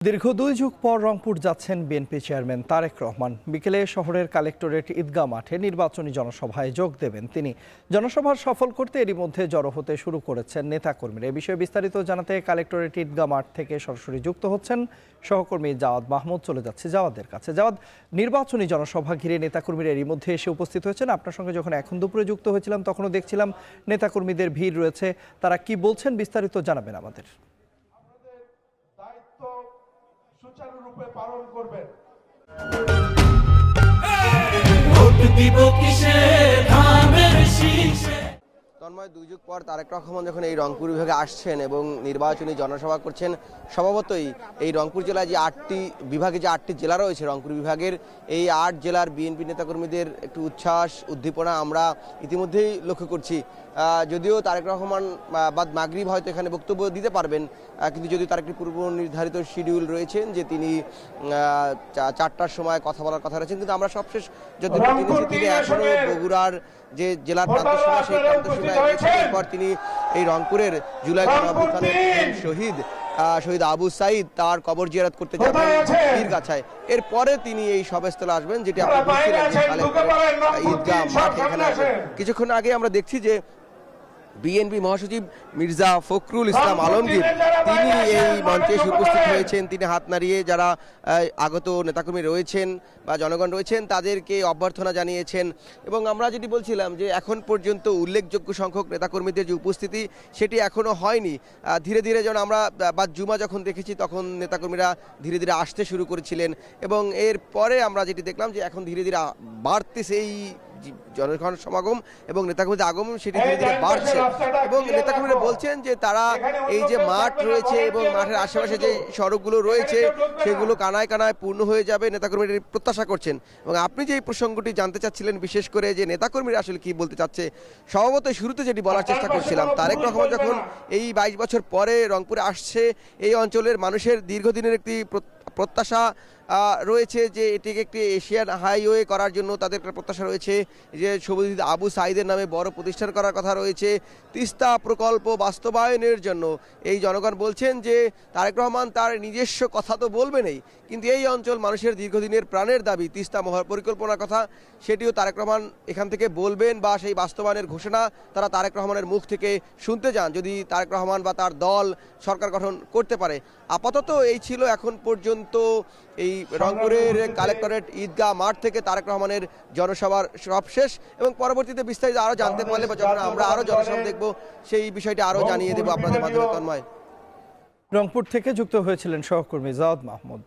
দীর্ঘ ২ যুগ পর রংপুর যাচ্ছেন বিএনপি চেয়ারম্যান তারেক রহমান। বিকেলে শহরের কালেক্টরেট ঈদগাহ মাঠে নির্বাচনী জনসভায় যোগ দেবেন তিনি। জনসভার সফল করতে এরই মধ্যে জড়ো হতে শুরু করেছেন নেতাকর্মীরা। এ বিষয়ে বিস্তারিত জানাতে কালেক্টরেট ঈদগাহ মাঠ থেকে সরাসরি যুক্ত হচ্ছেন সহকর্মী জাওয়াদ মাহমুদ। চলে যাচ্ছে জাওয়াদের কাছে। জাওয়াদ, নির্বাচনী জনসভা ঘিরে নেতাকর্মীরা এরই মধ্যে এসে উপস্থিত হয়েছেন। আপনার সঙ্গে যখন এখন দুপুরে যুক্ত হয়েছিলাম তখনও দেখছিলাম নেতাকর্মীদের ভিড় রয়েছে। তারা কি বলছেন বিস্তারিত জানাবেন আমাদের। সুচারুরূপে পালন করবেন। তন্ময়, ২ যুগ পর তারেক রহমান যখন এই রংপুর বিভাগে আসছেন এবং নির্বাচনী জনসভা করছেন, স্বভাবতই এই রংপুর জেলায় যে ৮টি বিভাগে যে ৮টি জেলা রয়েছে রংপুর বিভাগের, এই ৮ জেলার বিএনপি নেতাকর্মীদের একটু উচ্ছ্বাস উদ্দীপনা আমরা ইতিমধ্যেই লক্ষ্য করছি। যদিও তারেক রহমান বাদ মাগরিব হয়তো এখানে বক্তব্য দিতে পারবেন, কিন্তু যদিও তার একটি পূর্ব নির্ধারিত শিডিউল রয়েছেন যে তিনি ৪টার সময় কথা বলার কথা রয়েছেন, কিন্তু আমরা সবশেষ যতটুকু তিনি এখনো বগুড়ার যে জেলার প্রান্তসীমা সেই প্রান্তসীমায় রয়েছেন। এরপর তিনি এই রংপুরের জুলাই গণঅভ্যুত্থানের শহীদ আবু সাইদ তার কবর জিয়ারত করতে যাবেন পীরগাছায়। এরপরে তিনি এই সভাস্থলে আসবেন, যেটি আপনি বলছিলেন ঈদগাহ মাঠ। এখানে কিছুক্ষণ আগে আমরা দেখছি যে বিএনপি মহাসচিব মির্জা ফখরুল ইসলাম আলমগীর তিনি এই মঞ্চে উপস্থিত হয়েছেন। তিনি হাত নাড়িয়ে যারা আগত নেতাকর্মী রয়েছেন বা জনগণ রয়েছেন তাদেরকে অভ্যর্থনা জানিয়েছেন। এবং আমরা যেটি বলছিলাম যে এখন পর্যন্ত উল্লেখযোগ্য সংখ্যক নেতাকর্মীদের যে উপস্থিতি সেটি এখনও হয়নি। ধীরে ধীরে যেন আমরা বাদ জুমা যখন দেখেছি তখন নেতাকর্মীরা ধীরে ধীরে আসতে শুরু করেছিলেন, এবং এরপরে আমরা যেটি দেখলাম যে এখন ধীরে ধীরে বাড়তেছে এই জনগণ সমাগম এবং নেতাকর্মীদের আগমন, সেটি ধীরে ধীরে বাড়ছে। এবং নেতাকর্মীরা বলছেন যে তারা এই যে মাঠ রয়েছে এবং মাঠের আশেপাশে যে সড়কগুলো রয়েছে সেগুলো কানায় কানায় পূর্ণ হয়ে যাবে, নেতাকর্মীরা প্রত্যাশা করছেন। এবং আপনি যে এই প্রসঙ্গটি জানতে চাচ্ছিলেন বিশেষ করে যে নেতাকর্মীরা আসলে কি বলতে চাচ্ছে, স্বভাবত শুরুতে যেটি বলার চেষ্টা করছিলাম, তারেক রহমান যখন এই ২২ বছর পরে রংপুরে আসছে, এই অঞ্চলের মানুষের দীর্ঘদিনের একটি প্রত্যাশা রয়েছে যে এটিকে একটি এশিয়ান হাইওয়ে করার জন্য তাদের একটা প্রত্যাশা রয়েছে, যে শহীদ আবু সাইদের নামে বড় প্রতিষ্ঠান করার কথা রয়েছে, তিস্তা প্রকল্প বাস্তবায়নের জন্য। এই জনগণ বলছেন যে তারেক রহমান তার নিজস্ব কথা তো বলবেনই, কিন্তু এই অঞ্চল মানুষের দীর্ঘদিনের প্রাণের দাবি তিস্তা মহাপরিকল্পনার কথা, সেটিও তারেক রহমান এখান থেকে বলবেন বা সেই বাস্তবায়নের ঘোষণা তারা তারেক রহমানের মুখ থেকে শুনতে চান যদি তারেক রহমান বা তার দল সরকার গঠন করতে পারে। আপাতত এই ছিল এখন পর্যন্ত এই রংপুরের কালেক্টরেট ঈদগাহ মাঠ থেকে তারেক রহমানের জনসভার সবশেষ, এবং পরবর্তীতে বিস্তারিত আরও জানতে পারলে বা যখন আমরা আরও জনসভা দেখব সেই বিষয়টি আরও জানিয়ে দেবো আপনাদের মাধ্যমে। তন্ময়, রংপুর থেকে যুক্ত হয়েছিলেন সহকর্মী জাওয়াদ মাহমুদ।